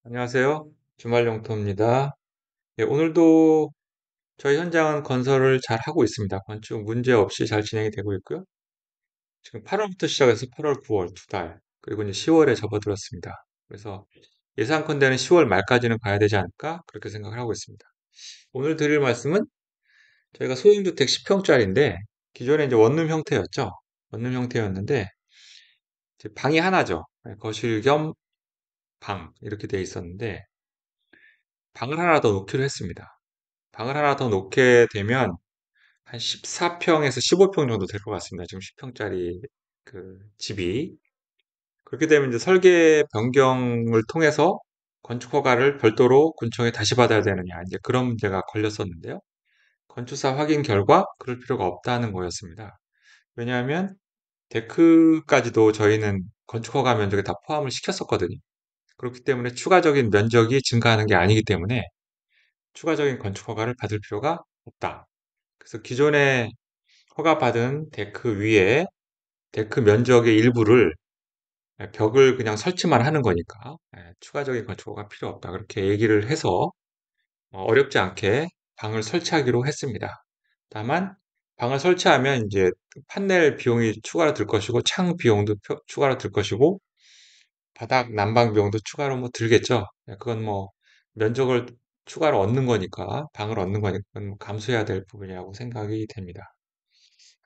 안녕하세요. 주말용토입니다. 예, 오늘도 저희 현장은 건설을 잘 하고 있습니다. 건축 문제 없이 잘 진행이 되고 있고요. 지금 8월부터 시작해서 8월, 9월 두 달, 그리고 이제 10월에 접어들었습니다. 그래서 예상컨대는 10월 말까지는 가야 되지 않을까? 그렇게 생각을 하고 있습니다. 오늘 드릴 말씀은 저희가 소형주택 10평짜리인데 기존에 이제 원룸 형태였죠. 원룸 형태였는데 이제 방이 하나죠. 예, 거실 겸 방 이렇게 돼 있었는데 방을 하나 더 놓기로 했습니다. 방을 하나 더 놓게 되면 한 14평에서 15평 정도 될 것 같습니다. 지금 10평짜리 그 집이. 그렇게 되면 이제 설계 변경을 통해서 건축 허가를 별도로 군청에 다시 받아야 되느냐. 이제 그런 문제가 걸렸었는데요. 건축사 확인 결과 그럴 필요가 없다는 거였습니다. 왜냐하면 데크까지도 저희는 건축 허가 면적에 다 포함을 시켰었거든요. 그렇기 때문에 추가적인 면적이 증가하는 게 아니기 때문에 추가적인 건축 허가를 받을 필요가 없다. 그래서 기존에 허가받은 데크 위에 데크 면적의 일부를 벽을 그냥 설치만 하는 거니까 추가적인 건축허가 필요 없다. 그렇게 얘기를 해서 어렵지 않게 방을 설치하기로 했습니다. 다만 방을 설치하면 이제 판넬 비용이 추가로 들 것이고 창 비용도 추가로 들 것이고 바닥 난방 비용도 추가로 뭐 들겠죠. 그건 뭐 면적을 추가로 얻는 거니까 방을 얻는 거니까 그건 뭐 감수해야 될 부분이라고 생각이 됩니다.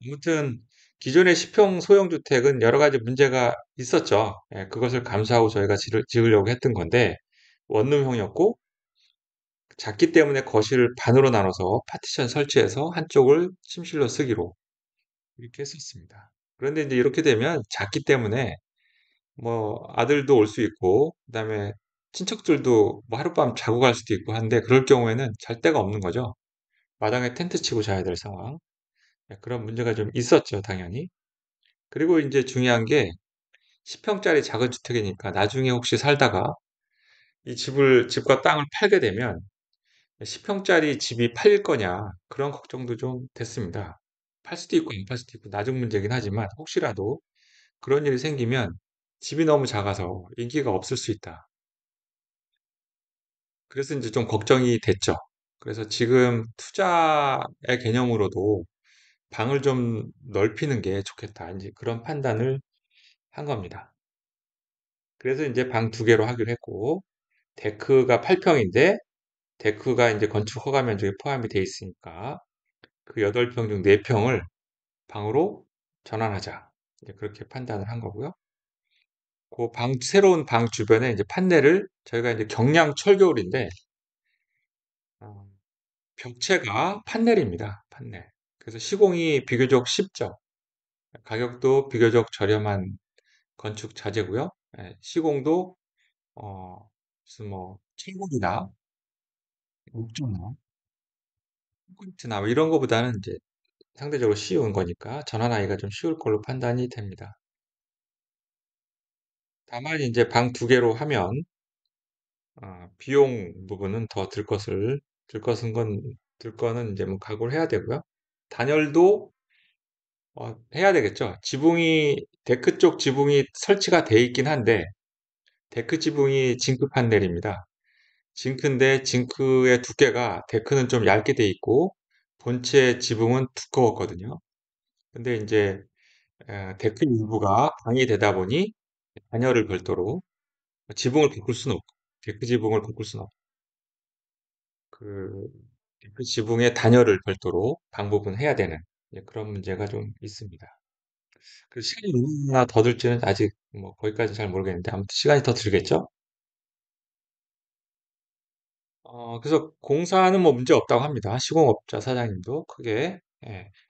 아무튼 기존의 10평 소형주택은 여러 가지 문제가 있었죠. 그것을 감수하고 저희가 지으려고 했던 건데 원룸형이었고 작기 때문에 거실을 반으로 나눠서 파티션 설치해서 한쪽을 침실로 쓰기로 이렇게 했었습니다. 그런데 이제 이렇게 되면 작기 때문에 뭐 아들도 올 수 있고 그다음에 친척들도 뭐 하룻밤 자고 갈 수도 있고 한데 그럴 경우에는 잘 데가 없는 거죠. 마당에 텐트 치고 자야 될 상황. 그런 문제가 좀 있었죠, 당연히. 그리고 이제 중요한 게 10평짜리 작은 주택이니까 나중에 혹시 살다가 집과 땅을 팔게 되면 10평짜리 집이 팔릴 거냐 그런 걱정도 좀 됐습니다. 팔 수도 있고 안 팔 수도 있고 나중 문제긴 하지만 혹시라도 그런 일이 생기면 집이 너무 작아서 인기가 없을 수 있다. 그래서 이제 좀 걱정이 됐죠. 그래서 지금 투자의 개념으로도 방을 좀 넓히는 게 좋겠다. 이제 그런 판단을 한 겁니다. 그래서 이제 방 두 개로 하기로 했고, 데크가 8평인데, 데크가 이제 건축 허가 면적에 포함이 돼 있으니까, 그 8평 중 4평을 방으로 전환하자. 이제 그렇게 판단을 한 거고요. 새로운 방 주변에 이제 판넬을 저희가 이제 경량 철교울인데, 어, 벽체가 판넬입니다. 판넬. 그래서 시공이 비교적 쉽죠. 가격도 비교적 저렴한 건축 자재고요. 시공도 어, 무슨 뭐 철골이나 목조나 콘크리트나 뭐 이런 거보다는 이제 상대적으로 쉬운 거니까 전환하기가 좀 쉬울 걸로 판단이 됩니다. 다만 이제 방 두 개로 하면 비용 부분은 더 들 거는 이제 뭐 각오를 해야 되고요. 단열도 해야 되겠죠. 데크 쪽 지붕이 설치가 돼 있긴 한데 데크 지붕이 징크 판넬입니다. 징크인데 징크의 두께가 데크는 좀 얇게 돼 있고 본체 지붕은 두꺼웠거든요. 근데 이제 데크 일부가 방이 되다 보니 단열을 별도로 지붕을 바꿀 수는 없고 데크 지붕을 바꿀 수는 없고 그 데크 지붕의 단열을 별도로 방 부분 해야 되는 그런 문제가 좀 있습니다. 그 시간이 얼마나 더 들지는 아직 뭐 거기까지 잘 모르겠는데 아무튼 시간이 더 들겠죠? 그래서 공사는 뭐 문제 없다고 합니다. 시공업자 사장님도 크게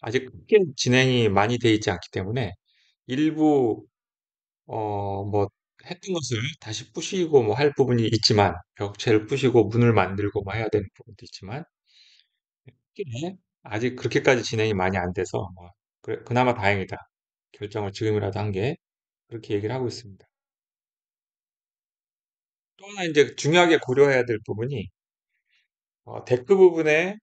아직 크게 진행이 많이 돼 있지 않기 때문에 일부 뭐 했던 것을 다시 부시고 뭐 할 부분이 있지만 벽체를 부시고 문을 만들고 뭐 해야 되는 부분도 있지만 크게 아직 그렇게까지 진행이 많이 안 돼서 뭐 그래, 그나마 다행이다. 결정을 지금이라도 한 게 그렇게 얘기를 하고 있습니다. 또 하나 이제 중요하게 고려해야 될 부분이 데크 부분에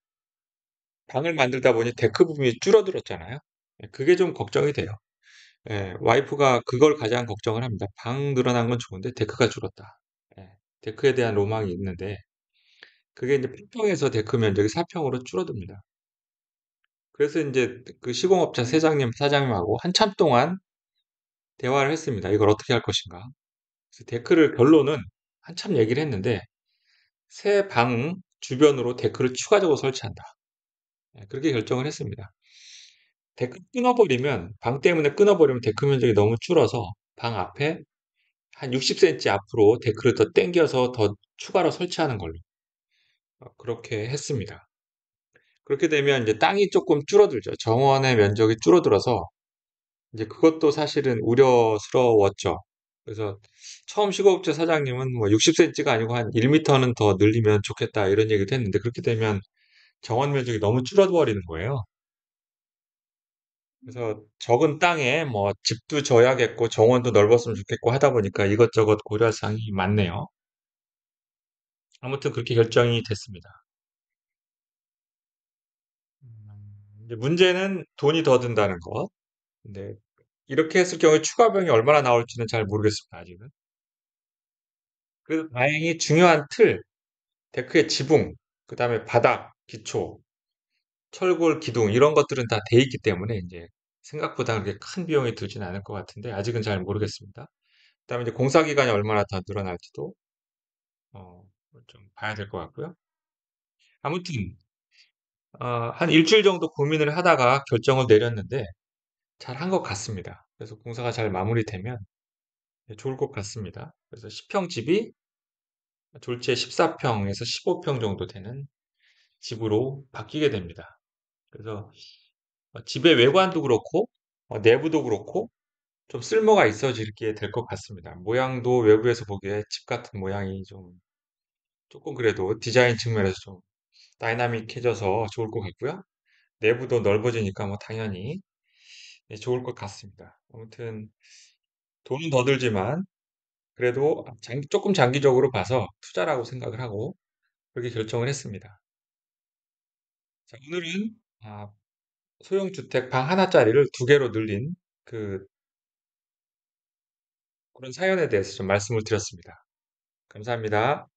방을 만들다 보니 데크 부분이 줄어들었잖아요. 그게 좀 걱정이 돼요. 와이프가 그걸 가장 걱정을 합니다. 방 늘어난 건 좋은데 데크가 줄었다. 예. 데크에 대한 로망이 있는데 그게 이제 8평에서 데크 면적이 4평으로 줄어듭니다. 그래서 이제 그 시공업자 사장님하고 한참 동안 대화를 했습니다. 이걸 어떻게 할 것인가. 그래서 데크를 결론은 한참 얘기를 했는데 새 방 주변으로 데크를 추가적으로 설치한다. 그렇게 결정을 했습니다. 데크 끊어버리면 방 때문에 끊어버리면 데크 면적이 너무 줄어서 방 앞에 한 60cm 앞으로 데크를 더 당겨서 더 추가로 설치하는 걸로 그렇게 했습니다. 그렇게 되면 이제 땅이 조금 줄어들죠. 정원의 면적이 줄어들어서 이제 그것도 사실은 우려스러웠죠. 그래서 처음 시공업체 사장님은 뭐 60cm가 아니고 한 1m는 더 늘리면 좋겠다 이런 얘기도 했는데 그렇게 되면 정원 면적이 너무 줄어버리는 거예요. 그래서 적은 땅에 뭐 집도 져야겠고 정원도 넓었으면 좋겠고 하다 보니까 이것저것 고려할 사항이 많네요. 아무튼 그렇게 결정이 됐습니다. 이제 문제는 돈이 더 든다는 것. 근데 이렇게 했을 경우에 추가 비용이 얼마나 나올지는 잘 모르겠습니다, 아직은. 그래도 다행히 중요한 틀, 데크의 지붕, 그 다음에 바닥, 기초, 철골, 기둥 이런 것들은 다 돼 있기 때문에 이제 생각보다 그렇게 큰 비용이 들지는 않을 것 같은데 아직은 잘 모르겠습니다. 그다음에 이제 공사 기간이 얼마나 더 늘어날지도 어, 좀 봐야 될 것 같고요. 아무튼 한 일주일 정도 고민을 하다가 결정을 내렸는데 잘 한 것 같습니다. 그래서 공사가 잘 마무리되면 좋을 것 같습니다. 그래서 10평 집이 졸지에 14평에서 15평 정도 되는 집으로 바뀌게 됩니다. 그래서 집의 외관도 그렇고 내부도 그렇고 좀 쓸모가 있어지게 될 것 같습니다. 모양도 외부에서 보기에 집 같은 모양이 좀 조금 그래도 디자인 측면에서 좀 다이나믹해져서 좋을 것 같고요. 내부도 넓어지니까 뭐 당연히 좋을 것 같습니다. 아무튼 돈은 더 들지만 그래도 조금 장기적으로 봐서 투자라고 생각을 하고 그렇게 결정을 했습니다. 자, 오늘은 아, 소형주택 방 하나짜리를 두 개로 늘린 그 그런 사연에 대해서 좀 말씀을 드렸습니다. 감사합니다.